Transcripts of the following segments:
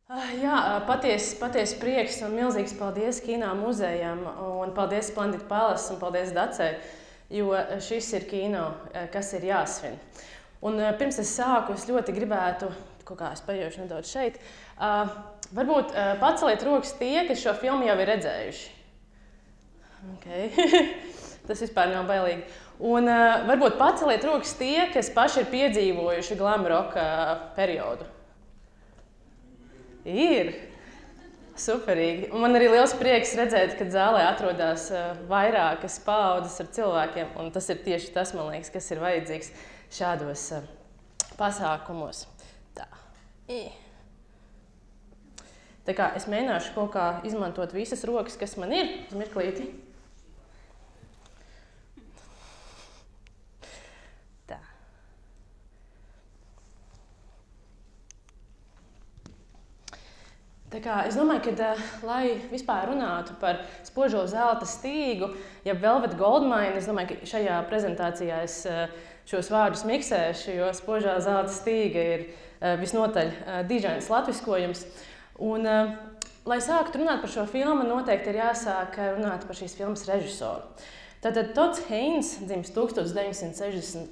Jā, paties prieks un milzīgs paldies Kino muzejam un paldies Splendid Palace un paldies Dacei, jo šis ir kino, kas ir jāsvin. Un pirms es sāku, es ļoti gribētu, kaut kā es paiešu nedaudz šeit, varbūt paceliet rokas tie, kas šo filmu jau ir redzējuši. Okay. Tas vispār nav bailīgi. Un varbūt paceliet rokas tie, kas paši ir piedzīvojuši glam roka periodu. Ir. Superīgi. Un man arī liels prieks redzēt, ka zālē atrodas vairākas paaudzes ar cilvēkiem, un tas ir tieši tas, man liekas, kas ir vajadzīgs šādos pasākumos. Tā. Tā kā es mēģināšu kaut kā izmantot visas rokas, kas man ir, uz mirklīti. Es domāju, ka, lai vispār runātu par spožo zelta stīgu, ja Velvet Goldmine, es domāju, ka šajā prezentācijā es šos vārdus miksēšu, jo spožā zelta stīga ir visnotaļ dīžains latviskojums. Un, lai sāktu runāt par šo filmu, noteikti ir jāsāk runāt par šīs filmas režisoru. Tātad Tods Haynes, dzimis 1961.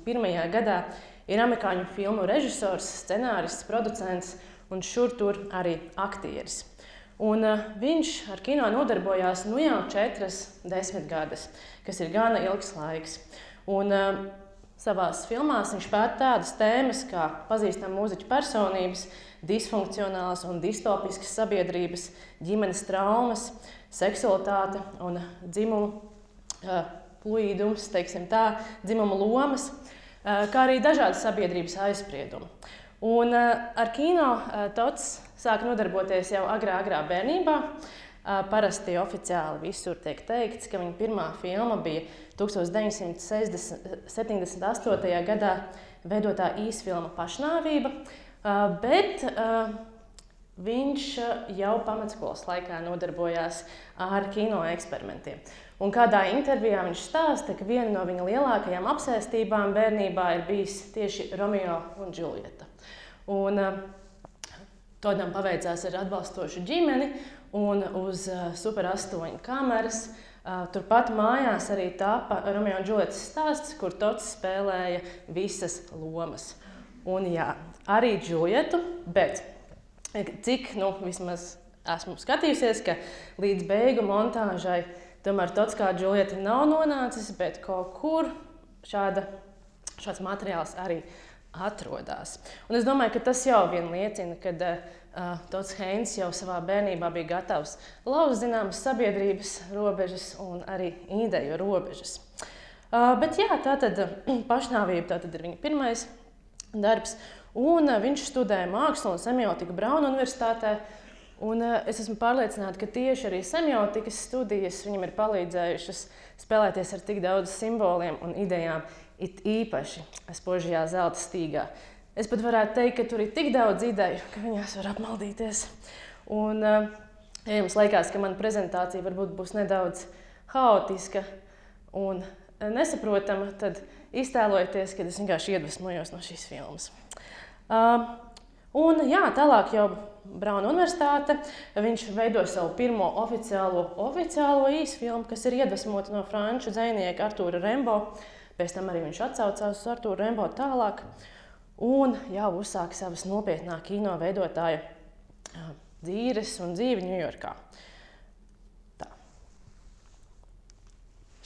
gadā, ir amerikāņu filmu režisors, scenārists, producents un šur tur arī aktieris. Un viņš ar kino nodarbojās nu jau 40 gadus, kas ir gana ilgs laiks. Un savās filmās viņš pēta tādas tēmas kā pazīstama mūziķu personības, disfunkcionālas un distopiskas sabiedrības, ģimenes traumas, seksualitāte un dzimumu fluīdums, teiksim tā, dzimumu lomas, kā arī dažādas sabiedrības aizspriedumi. Un ar kino Tots sāka nodarboties jau agrā bērnībā. Parasti oficiāli visur tiek teikts, ka viņa pirmā filma bija 1978. gadā veidotā īsfilma Pašnāvība, bet viņš jau pamatskolas laikā nodarbojās ar kino eksperimentiem. Un kādā intervijā viņš stāsta, ka viena no viņa lielākajām apsēstībām bērnībā ir bijis tieši Romeo un Džuljeta. Un Todam paveicās ar atbalstošu ģimeni un uz Super 8 kameras. Turpat mājās arī tapa Romeo un Džuljetas stāsts, kur Tots spēlēja visas lomas. Un jā, arī Džuljetu, bet cik, vismaz esmu skatījusies, ka līdz beigu montāžai tomēr Tots kā Džuljeta nav nonācis, bet kaut kur šāds materiāls arī atrodās. Un es domāju, ka tas jau vien liecina, ka Tots Haynes jau savā bērnībā bija gatavs lauzt zināmas sabiedrības robežas un arī ideju robežas. Bet jā, tātad Pašnāvība tātad ir viņa pirmais darbs, un viņš studēja mākslu un semiotiku Brauna universitātē. Un es esmu pārliecināta, ka tieši arī semiotikas studijas viņam ir palīdzējušas spēlēties ar tik daudz simboliem un idejām, it īpaši spožajā zelta stīgā. Es pat varētu teikt, ka tur ir tik daudz ideju, ka viņās var apmaldīties. Un, ja jums liekas, ka mana prezentācija varbūt būs nedaudz haotiska un nesaprotama, tad iztēlojieties, ka es vienkārši iedvesmojos no šīs filmas. Un jā, tālāk jau Brauna universitāte, viņš veido savu pirmo oficiālo īsfilmu, kas ir iedvesmota no franču dzejnieka Artūra Rembo. Pēc tam arī viņš atsaucās uz Artūru Rembo tālāk un jau uzsāka savas nopietnā kino veidotāja dzīves un dzīvi Ņujorkā. Tā.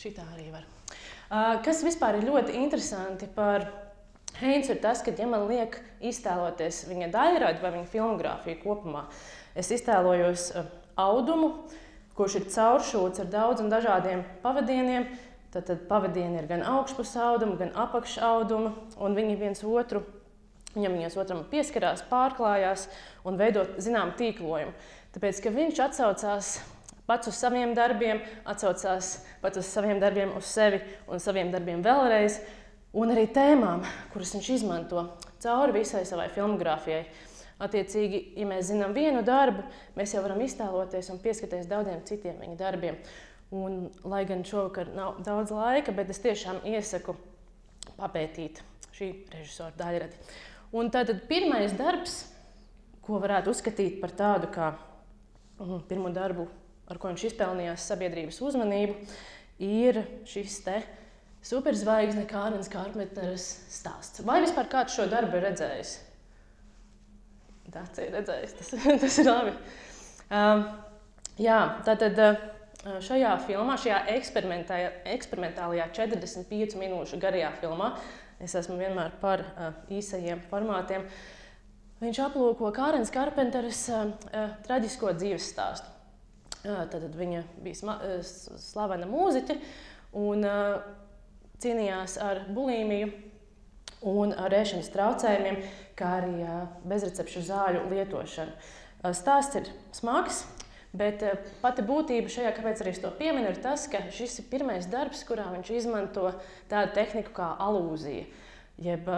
Šitā arī var. Kas vispār ir ļoti interesanti par Haynes ir tas, ka, ja man liek iztēloties viņa daļradi vai viņa filmogrāfiju kopumā, es iztēlojos audumu, kurš ir cauršūts ar daudz un dažādiem pavadieniem. Tad pavadieni ir gan augšpus auduma, gan apakš auduma, un viņi viens otram pieskarās, pārklājās un veido zinām tīklojumu. Tāpēc, ka viņš atsaucās pats uz saviem darbiem, atsaucās pats uz saviem darbiem uz sevi un saviem darbiem vēlreiz, un arī tēmām, kuras viņš izmanto cauri visai savai filmogrāfijai. Attiecīgi, ja mēs zinām vienu darbu, mēs jau varam iztēloties un pieskaties daudziem citiem viņa darbiem. Un, lai gan šovakar nav daudz laika, bet es tiešām iesaku papētīt šī režisora daļradi. Un tātad pirmais darbs, ko varētu uzskatīt par tādu kā pirmo darbu, ar ko viņš izpelnījās sabiedrības uzmanību, ir šis te superzvaigzne Kārens Karpenteres stāsts. Vai vispār kāds šo darbu ir redzējis? Tāds ir redzējis, tas ir labi. Jā, tātad šajā filmā, šajā eksperimentālajā 45 minūšu garajā filmā, es esmu vienmēr par īsajiem formātiem, viņš aplūko Kārens Karpenteres traģisko dzīves stāstu. Tātad viņa bija slavena mūziķe un cīnījās ar bulimiju un ar ēšanas traucējumiem, kā arī bezrecepšu zāļu lietošanu. Stāsts ir smags, bet pati būtība šajā, kāpēc arī es to pieminu, ir tas, ka šis ir pirmais darbs, kurā viņš izmanto tādu tehniku kā alūzija, jeb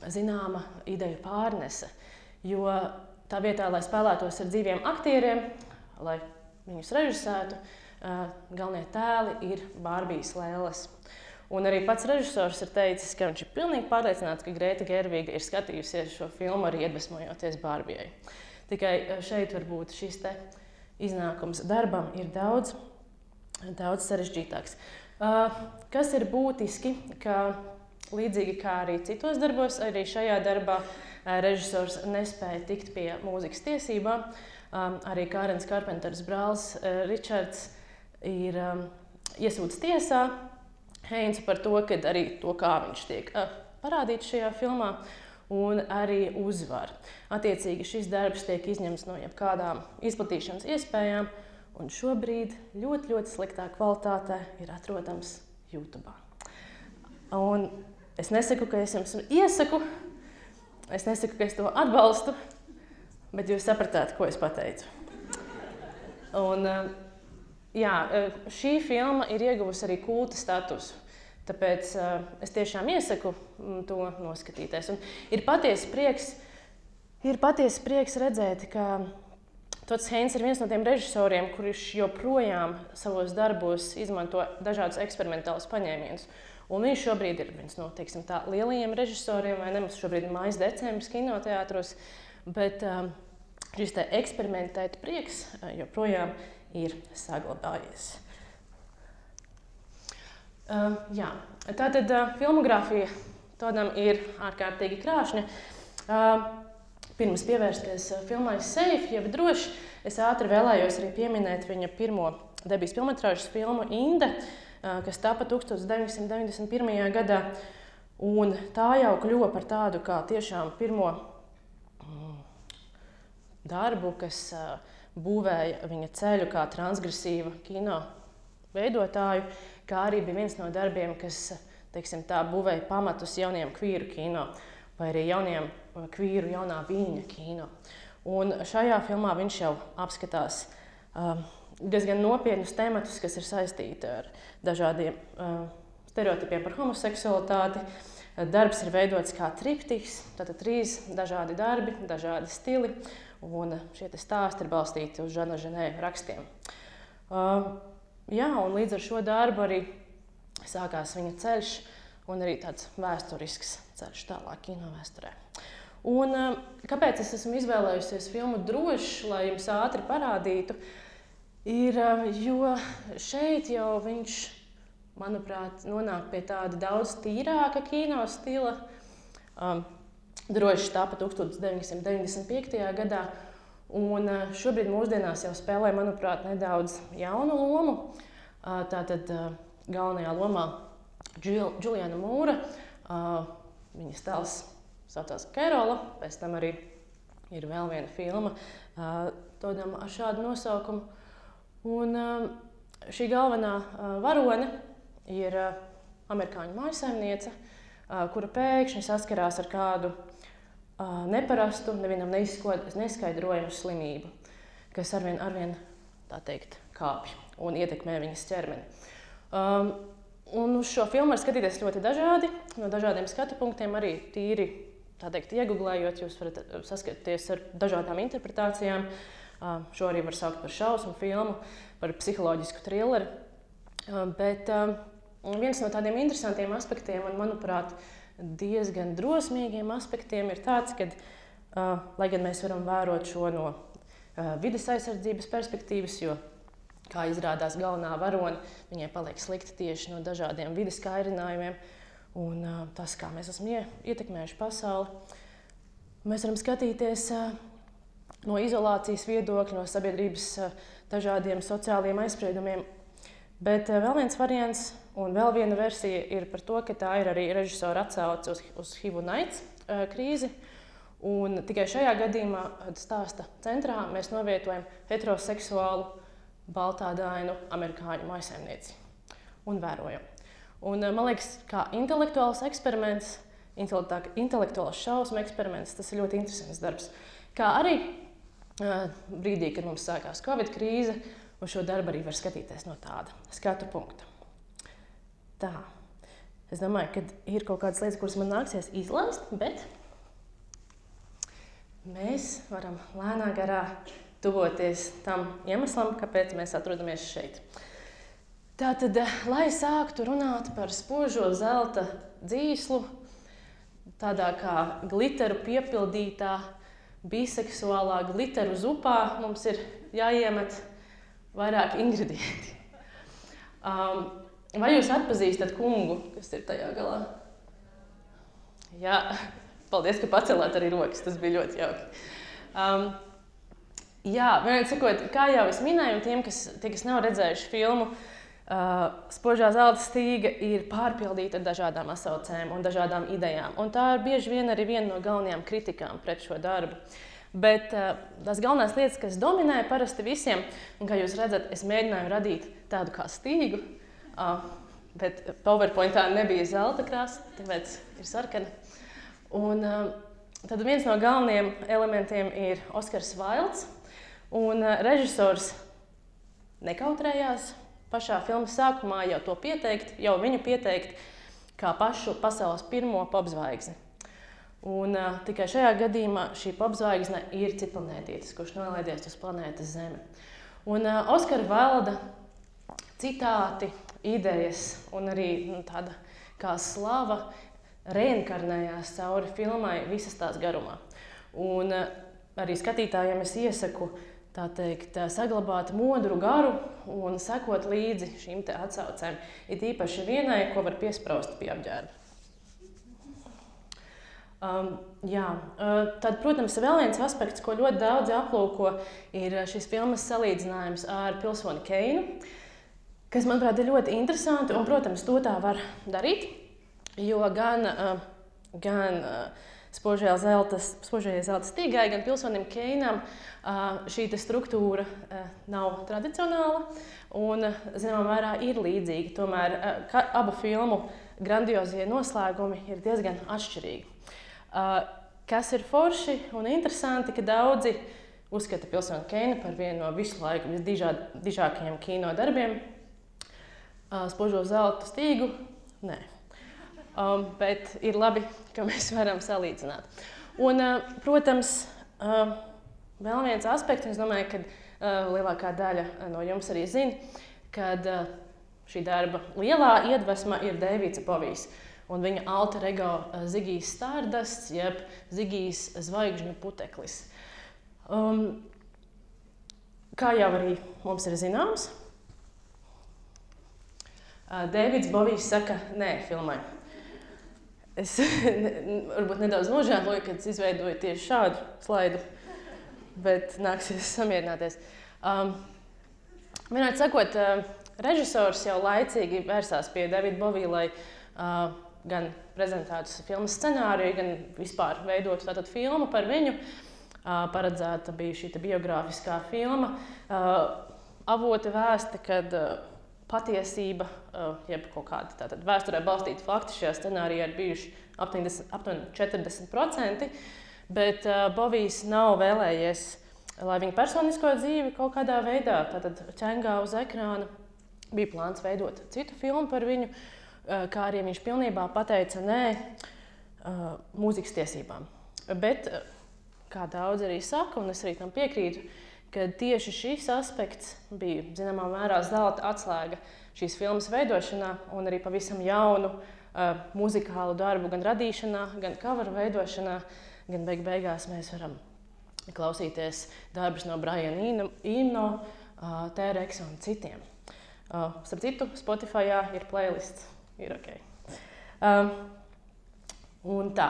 zināma ideju pārnese. Jo tā vietā, lai spēlētos ar dzīviem aktieriem, lai viņus režisētu, galvenie tēli ir Barbijas lēles. Un arī pats režisors ir teicis, ka viņš ir pilnīgi pārliecināts, ka Grēta Gerviga ir skatījusies šo filmu arī iedvesmojoties Barbijai. Tikai šeit varbūt šis te iznākums darbam ir daudz sarežģītāks. Kas ir būtiski, ka līdzīgi kā arī citos darbos, arī šajā darbā režisors nespēja tikt pie mūzikas tiesībām. Arī Kārens Karpenteres brālis Ričards ir iesūdzis tiesā Heinzu par to, ka arī to, kā viņš tiek parādīts šajā filmā, un arī uzvar. Attiecīgi šis darbs tiek izņemts no jebkādām izplatīšanas iespējām, un šobrīd ļoti sliktā kvalitātē ir atrodams YouTube. Un es nesaku, ka es jums iesaku, es nesaku, ka es to atbalstu, bet jūs sapratāt, ko es pateicu. Un, jā, šī filma ir ieguvusi arī kulta statusu, tāpēc es tiešām iesaku to noskatīties. Un ir patiesi prieks redzēt, ka Tots Heinz ir viens no tiem režisoriem, kurš joprojām savos darbos izmanto dažādus eksperimentālus paņēmienus. Un viņš šobrīd ir viens no, teiksim tā, lielajiem režisoriem, vai ne? Mums šobrīd ir mājas decembris kinoteātros, bet šis te eksperimentēt prieks joprojām ir saglabājies. Jā, tātad filmogrāfija tādam ir ārkārtīgi krāšņa. Pirms pievērsties filmai Safe, jeb droši, es ātri vēlējos arī pieminēt viņa pirmo debijas filmetrāžas filmu Inde, kas tapa 1991. gadā. Un tā jau kļuva par tādu kā tiešām pirmo darbu, kas būvēja viņa ceļu kā transgresīva kino veidotāju, kā arī bija viens no darbiem, kas, teiksim tā, būvēja pamatus jauniem kvīru kino, vai arī jauniem kvīru jaunā viņa kino. Un šajā filmā viņš jau apskatās diezgan nopietnus tematus, kas ir saistīti ar dažādiem stereotipiem par homoseksualitāti. Darbs ir veidots kā triptiks, tātad 3 dažādi darbi, dažādi stili, un šie stāsti ir balstīti uz Žana Ženē rakstiem. Jā, un līdz ar šo darbu arī sākās viņa ceļš, un arī tāds vēsturisks ceļš tālāk kino vēsturē. Un kāpēc es esmu izvēlējusies filmu Drošs, lai jums ātri parādītu, ir, jo šeit jau viņš, manuprāt, nonāk pie tāda daudz tīrāka kino stila. Drošs tapa 1995. gadā, un šobrīd mūsdienās jau spēlē, manuprāt, nedaudz jaunu lomu. Tātad galvenajā lomā Juliana Mūra, viņas tēls saucās Kerola, pēc tam arī ir vēl viena filma tādam ar šādu nosaukumu. Un šī galvenā varone ir amerikāņu mājsaimniece, kura pēkšņi saskarās ar kādu neparastu, nevienam neskaidrojamu slimību, kas arvien tā teikt, kāpj un ietekmē viņas ķermeni. Un uz šo filmu var skatīties ļoti dažādi, no dažādiem skatu punktiem, arī tīri, tā teikt, ieguglējot, jūs varat saskatīties ar dažādām interpretācijām. Šo arī var saukt par šausmu filmu, par psiholoģisku trilleru. Bet viens no tādiem interesantiem aspektiem un, manuprāt, diezgan drosmīgiem aspektiem ir tāds, ka lai gan mēs varam vērot šo no vides aizsardzības perspektīvas, jo, kā izrādās, galvenā varone, viņai paliek slikti tieši no dažādiem vides kairinājumiem un tas, kā mēs esam ietekmējuši pasauli. Mēs varam skatīties no izolācijas viedokļa, no sabiedrības dažādiem sociāliem aizspriedumiem. Bet vēl viens variants un vēl viena versija ir par to, ka tā ir arī režisora atsauce uz HIV un AIDS krīzi. Un tikai šajā gadījumā stāsta centrā mēs novietojam heteroseksuālu, baltādainu amerikāņu mājsaimnieci un vērojam. Un, man liekas, kā intelektuāls eksperiments, intelektuāls šausmu eksperiments, tas ir ļoti interesants darbs. Kā arī brīdī, kad mums sākās Covid krīze, uz šo darbu arī var skatīties no tāda skatu punkta. Tā. Es domāju, ka ir kaut kādas lietas, kuras man nāksies izlaist, bet mēs varam lēnā garā tuvoties tam iemeslam, kāpēc mēs atrodamies šeit. Tātad, lai sāktu runāt par spožo zelta dzīslu, tādā kā gliteru piepildītā, biseksuālā gliteru zupā, mums ir jāiemet vairāk ingredienti. Vai jūs atpazīstat kungu, kas ir tajā galā? Jā, paldies, ka pacelāt arī rokas, tas bija ļoti jauki. Jā, vienmēr sakot, kā jau es minēju, tie, kas nav redzējuši filmu, Spožā zelta stīga ir pārpildīta ar dažādām asaucēm un dažādām idejām. Un tā ir bieži vien arī viena no galvenajām kritikām pret šo darbu. Bet tās galvenās lietas, kas dominē parasti visiem, un kā jūs redzat, es mēģināju radīt tādu kā stīgu, bet PowerPointā nebija zelta krāsa, tāpēc ir sarkana. Un tad viens no galvenajiem elementiem ir Oskars Vailds, un režisors nekautrējās pašā filmas sākumā jau to pieteikt, jau viņu pieteikt kā pašu pasaules pirmo popzvaigzni. Un tikai šajā gadījumā šī popzvaigzne ir citplanētītis, kurš nolaidies uz planētas Zeme. Un Oskara Vailda citāti, idejas un arī tāda kā slava reinkarnējās cauri filmai visas tās garumā. Un arī skatītājiem es iesaku tā teikt, saglabāt modru garu un sekot līdzi šīm te atsaucēm. Ir īpaši vienai, ko var piespraust pie apģērba. Tad, protams, vēl viens aspekts, ko ļoti daudzi aplūko, ir šis filmas salīdzinājums ar Pilsoni Keinu, kas, manuprāt, ir ļoti interesanti, un, protams, to tā var darīt, jo gan Spožajai zelta stīgai, gan Pilsonim Keinam šī struktūra nav tradicionāla un, zināmā mērā, ir līdzīga. Tomēr abu filmu grandiozie noslēgumi ir diezgan atšķirīgi. Kas ir forši un interesanti, ka daudzi uzskata Pilsonu Keinu par vienu no visu laiku visdižākajiem kino darbiem. Spožo zelta stīgu? Nē. Bet ir labi, ka mēs varam salīdzināt. Un, protams, vēl viens aspekts, es domāju, ka lielākā daļa no jums arī zina, kad šī darba lielā iedvesma ir Deivids Bovijs un viņa alter ego Zigijs Stārdasts, jeb Zigijs zvaigžņu puteklis. Kā jau arī mums ir zināms, Deivids Bovijs saka nē filmai. Es varbūt nedaudz nožēloju, kad izveidoju tieši šādu slaidu, bet nāksies samierināties. Vienmēr sakot, režisors jau laicīgi vērsās pie Davida Bovija, lai gan prezentētu filmas scenāriju, gan vispār veidotu tātad filmu par viņu. Paredzēta bija šī biogrāfiskā filma. Avoti vēsta, kad patiesība, jeb kaut kādi tātad vēsturē balstīti fakti šajā scenārijā ir bijuši aptuveni 40%, bet Bovijs nav vēlējies, lai viņa personisko dzīvi kaut kādā veidā tātad ķengā uz ekrāna. Bija plāns veidot citu filmu par viņu, kā arī viņš pilnībā pateica nē mūzikas tiesībām. Bet, kā daudz arī saka, un es arī tam piekrītu, ka tieši šis aspekts bija, zināmā mērā, zelta atslēga šīs filmas veidošanā un arī pavisam jaunu muzikālu darbu gan radīšanā, gan coveru veidošanā, gan beigās mēs varam klausīties darbus no Briana Eno, T-Rex un citiem. Starp citu, Spotifyā ir playlists, ir ok. Un tā.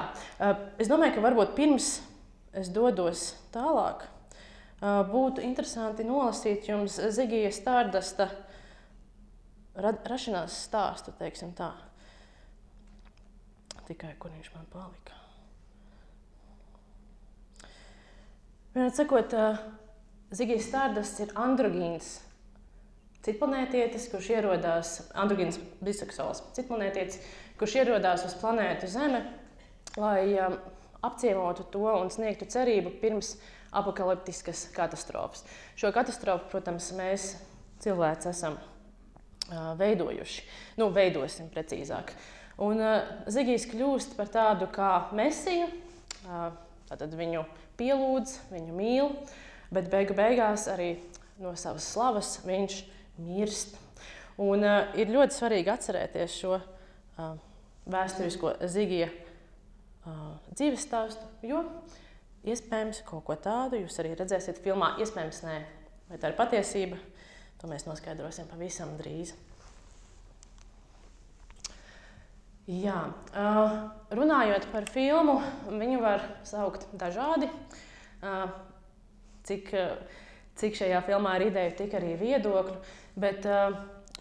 Es domāju, ka varbūt pirms es dodos tālāk, būtu interesanti nolasīt jums Zigija Stardasta rašanās stāstu, teiksim tā. Tikai, kur viņš man palika. Vienmēr sakot, Zigijs Stardasts ir androgīns citplanētietis, kurš ierodās, androgīns biseksuāls citplanētietis, kurš ierodās uz planētu Zeme, lai apciemotu to un sniegtu cerību pirms apokaliptiskas katastrofas. Šo katastrofu, protams, mēs cilvēci esam veidojuši. Veidosim precīzāk. Un Zigijs kļūst par tādu kā mesiju, tātad viņu pielūdz, viņu mīl, bet beigās arī no savas slavas viņš mirst. Un ir ļoti svarīgi atcerēties šo vēsturisko Zigija dzīves stāstu, jo iespējams kaut ko tādu jūs arī redzēsiet filmā, iespējams nē, vai tā ir patiesība, to mēs noskaidrosim pavisam drīz. Jā, runājot par filmu, viņu var saukt dažādi. Cik šajā filmā ir ideju, tik arī viedokļu, bet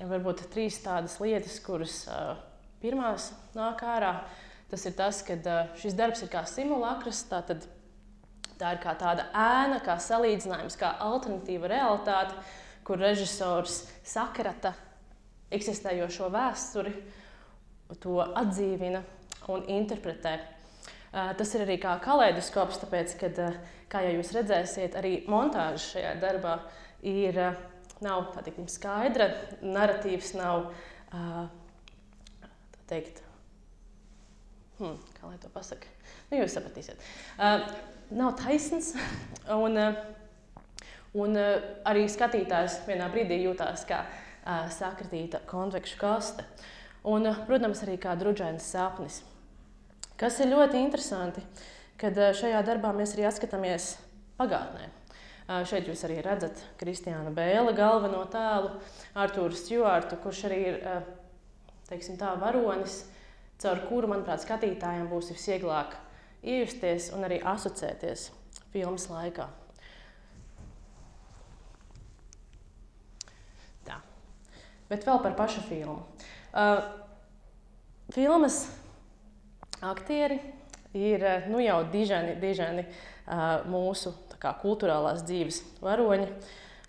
varbūt 3 tādas lietas, kuras pirmās nāk ārā. Tas ir tas, ka šis darbs ir kā simulakrs, tātad tā ir kā tāda ēna, kā salīdzinājums, kā alternatīva realitāte, kur režisors sakrata eksistējošo vēsturi, to atdzīvina un interpretē. Tas ir arī kā kaleidoskops, tāpēc, kad, kā jau jūs redzēsiet, arī montāža šajā darbā nav tā teikt, skaidra, narratīvs nav, tā teikt, kā lai to pasaka? Jūs sapratīsiet. Nav taisns, un arī skatītājs vienā brīdī jūtās kā sakritīta konvekšu kaste. Un, protams, arī kā druģains sapnis. Kas ir ļoti interesanti, kad šajā darbā mēs arī atskatāmies pagātnē. Šeit jūs arī redzat Kristiāna Bēla galveno tēlu, Artūru Stjuartu, kurš arī ir, teiksim tā, varonis, caur kuru, manuprāt, skatītājiem būs visvieglāk iejusties un arī asociēties filmas laikā. Tā. Bet vēl par pašu filmu. Filmas aktieri ir jau diženi mūsu kultūrālās dzīves varoņi.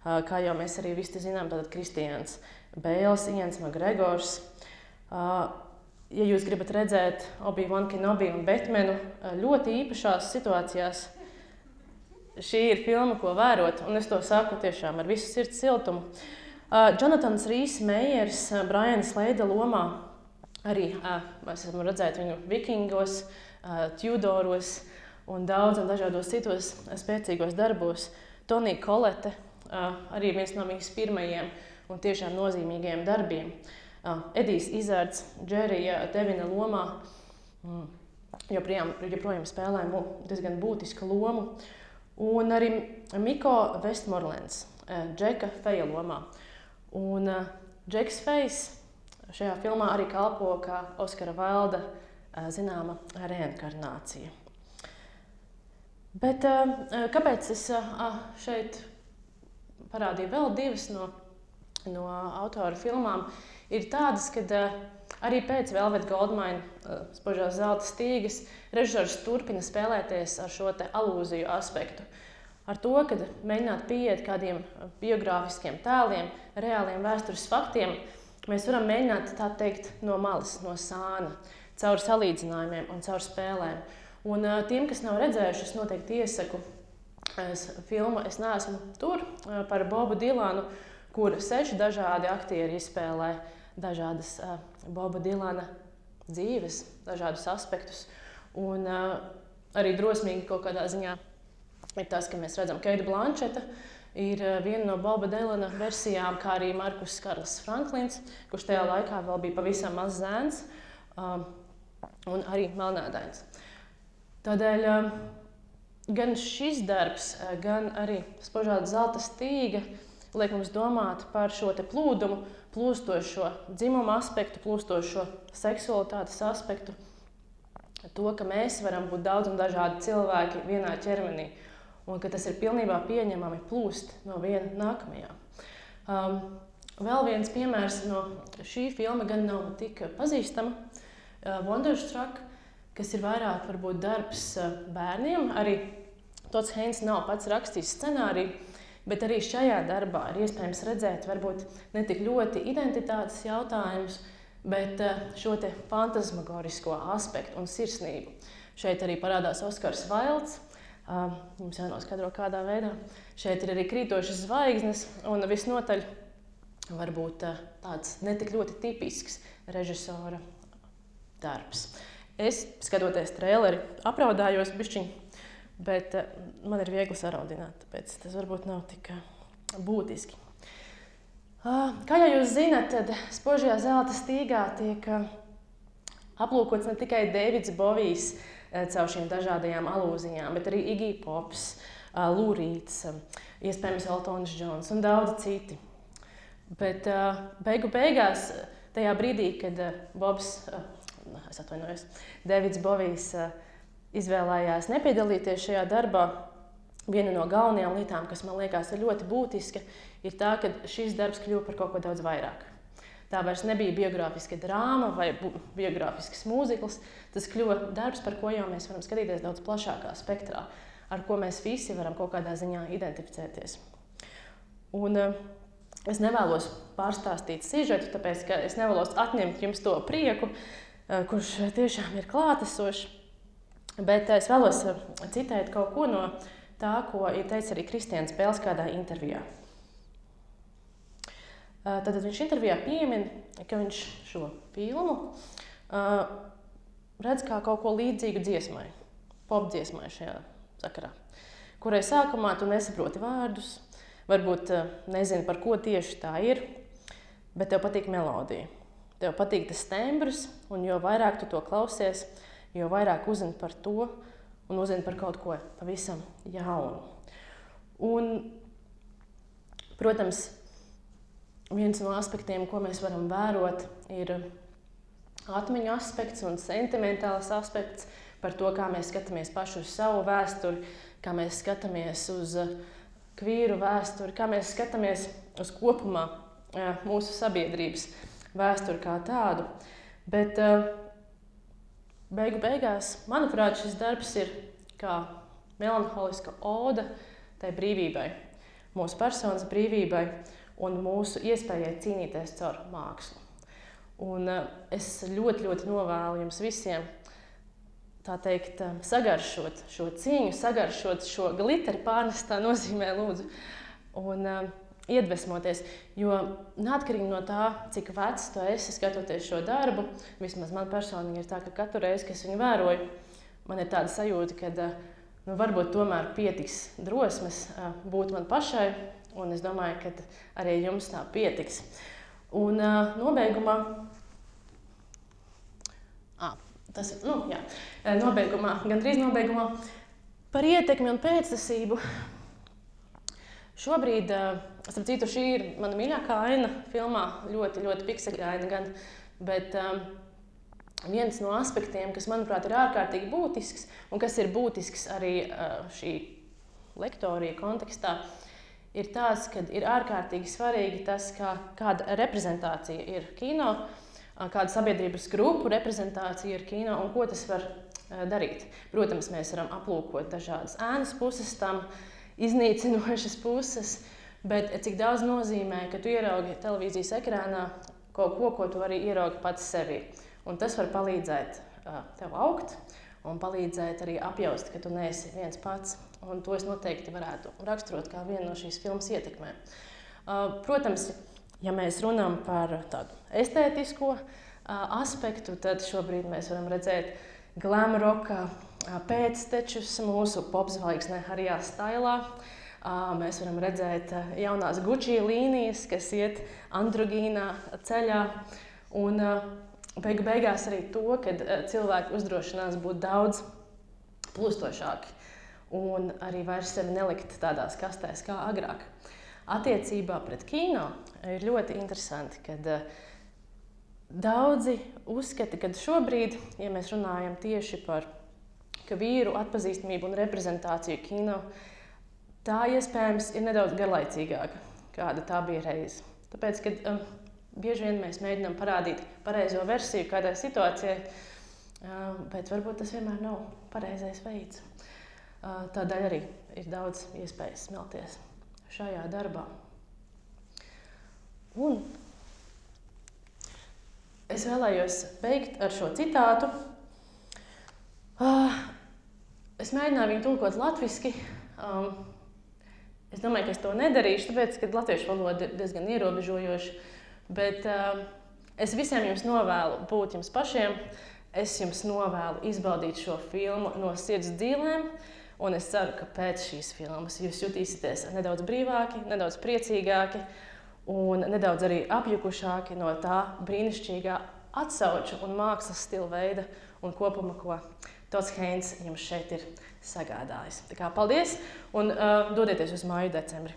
Kā jau mēs arī visi zinām, tātad Kristiāns Bēls, Ians Makgregors. Ja jūs gribat redzēt Obi-Wan Kenobi un Batmanu ļoti īpašās situācijās, šī ir filma, ko vērot, un es to saku tiešām ar visu sirds siltumu. Jonatans Rhys Meyers, Briana Slade'a lomā, arī mēs esam redzēt viņu Vikingos, Tudoros un dažādos citos spēcīgos darbos. Tonija Kolete, arī viens no viņas pirmajiem un tiešām nozīmīgajiem darbiem. Edijs Izards, Džerija Devina lomā, joprojām spēlē diezgan būtisku lomu. Un arī Miko Westmorelands, Džeka Feja lomā. Un Džeks Fejs šajā filmā arī kalpo kā Oskara Vailda zināma reinkarnācija. Bet kāpēc es šeit parādīju vēl 2 no autora filmām, ir tādas, kad arī pēc Velvet Goldmine Spožās zelta stīgas režisors turpina spēlēties ar šo te alūziju aspektu. Ar to, kad mēģināt pieiet kādiem biogrāfiskiem tēliem, reāliem vēstures faktiem, mēs varam mēģināt tā teikt no malas, no sāna, caur salīdzinājumiem un caur spēlēm. Un tiem, kas nav redzējuši, es noteikti iesaku filmu Es neesmu tur par Bobu Dilanu, kur 6 dažādi aktieri izspēlē dažādas Boba Dilana dzīves, dažādus aspektus. Un arī drosmīgi kaut kādā ziņā ir tas, ka mēs redzam, Keita Blancheta ir viena no Boba Dilana versijām, kā arī Markus Karls Franklins, kurš tajā laikā vēl bija pavisam maz zēns un arī melnādains. Tādēļ gan šis darbs, gan arī Spožāta zelta stīga liek mums domāt par šo te plūdumu, plūstošo dzimumu aspektu, plūstošo seksualitātes aspektu, to, ka mēs varam būt daudz un dažādi cilvēki vienā ķermenī, un ka tas ir pilnībā pieņemami plūst no viena nākamajā. Vēl viens piemērs no šī filma gan nav tik pazīstama, Wonderstruck, kas ir vairāk varbūt darbs bērniem. Arī Tots Haynes nav pats rakstījis scenāriju, bet arī šajā darbā ir iespējams redzēt varbūt ne tik ļoti identitātes jautājumus, bet šo te fantasmagorisko aspektu un sirsnību. Šeit arī parādās Oskars Vailds, mums jānoskadro kādā veidā. Šeit ir arī krītošas zvaigznes un visnotaļ varbūt tāds netik ļoti tipisks režisora darbs. Es, skatoties traileri, apraudājos bišķiņ, bet man ir viegli saraudināt, tāpēc tas varbūt nav tik būtiski. Kā jau jūs zināt, tad Spožajā zelta stīgā tiek aplūkots ne tikai Deivids Bovijs caur šīm dažādajām alūzijām, bet arī Iggy Pops, Lou Reeds, iespējams Eltons Džons un daudzi citi. Bet beigās, tajā brīdī, kad Deivids Bovijs izvēlējās nepiedalīties šajā darbā, viena no galvenajām lietām, kas man liekas ir ļoti būtiska, ir tā, ka šis darbs kļuva par kaut ko daudz vairāk. Tā vairs nebija biogrāfiska drāma vai biogrāfisks mūzikls, tas kļuva darbs, par ko jau mēs varam skatīties daudz plašākā spektrā, ar ko mēs visi varam kaut kādā ziņā identificēties. Un es nevēlos pārstāstīt sižetu, tāpēc, ka es nevēlos atņemt jums to prieku, kurš tiešām ir klātesošs, bet es vēlos citēt kaut ko no tā, ko ir teicis arī Kristians Bēls kādā intervijā. Tad viņš intervijā piemin, ka viņš šo filmu redz kā kaut ko līdzīgu dziesmai, popdziesmai šajā sakarā, kurai sākumā tu nesaproti vārdus, varbūt nezini, par ko tieši tā ir, bet tev patīk melodija. Tev patīk tas tembrs, un jo vairāk tu to klausies, jo vairāk uzzini par to un uzzini par kaut ko pavisam jaunu. Un, protams, viens no aspektiem, ko mēs varam vērot, ir atmiņu aspekts un sentimentāls aspekts par to, kā mēs skatāmies paši uz savu vēsturi, kā mēs skatāmies uz kvīru vēsturi, kā mēs skatāmies uz kopumā mūsu sabiedrības vēsturi kā tādu. Bet beigās, manuprāt, šis darbs ir kā melanholiska oda tai brīvībai, mūsu personas brīvībai un mūsu iespējai cīnīties caur mākslu. Un es ļoti, ļoti novēlu jums visiem, tā teikt, sagaršot šo cīņu, sagaršot šo gliteri pārnestā nozīmē, lūdzu, un iedvesmoties, jo neatkarīgi no tā, cik vecs tu esi skatoties šo darbu, vismaz man personīgi ir tā, ka katru reizi, kad es viņu vēroju, man ir tāda sajūta, ka varbūt tomēr pietiks drosmes būt man pašai, un es domāju, ka arī jums tā pietiks. Un nobeigumā, gandrīz nobeigumā par ietekmi un pēctecību. Šobrīd, starp citu, šī ir mana mīļākā aina filmā, ļoti, ļoti pikseļaina gan, bet viens no aspektiem, kas, manuprāt, ir ārkārtīgi būtisks, un kas ir būtisks arī šī lektorija kontekstā, ir tāds, ka ir ārkārtīgi svarīgi tas, kāda reprezentācija ir kino, kāda sabiedrības grupu reprezentācija ir kino un ko tas var darīt. Protams, mēs varam aplūkot dažādas ēnas puses tam, iznīcinošas puses, bet cik daudz nozīmē, ka tu ieraugi televīzijas ekrānā kaut ko, ko tu arī ieraugi pats sevī. Un tas var palīdzēt tev augt un palīdzēt arī apjaust, ka tu neesi viens pats. Un to es noteikti varētu raksturot kā vienu no šīs filmas ietekmēm. Protams, ja mēs runājam par tādu estētisko aspektu, tad šobrīd mēs varam redzēt glam roka pēctečus mūsu popzvaigznē Harijā Stailā. Mēs varam redzēt jaunās Gucci līnijas, kas iet androgīnā ceļā. Un beigās arī to, ka cilvēki uzdrošinās būt daudz plūstošāki un arī vairs sevi nelikt tādās kastēs kā agrāk. Attiecībā pret kino ir ļoti interesanti, kad daudzi uzskata, ka šobrīd, ja mēs runājam tieši par vīru atpazīstamību un reprezentāciju kino, tā iespējams ir nedaudz garlaicīgāka, kāda tā bija reiz. Tāpēc, kad bieži vien mēs mēģinām parādīt pareizo versiju kādai situācijai, bet varbūt tas vienmēr nav pareizais veids. Tādēļ arī ir daudz iespējas smelties šajā darbā. Un es vēlējos beigt ar šo citātu. Es mēģināju viņu tulkot latviski. Es domāju, ka es to nedarīšu, tāpēc, ka latviešu valoda ir diezgan ierobežojoša. Bet es visiem jums novēlu būt jums pašiem. Es jums novēlu izbaudīt šo filmu no sirds dzīvēm. Un es ceru, ka pēc šīs filmas jūs jutīsieties nedaudz brīvāki, nedaudz priecīgāki un nedaudz arī apjukušāki no tā brīnišķīgā atsauču un mākslas stila veida un kopuma, ko Tots Heins jums šeit ir sagādājis. Tā kā paldies un dodieties uz māju decembri!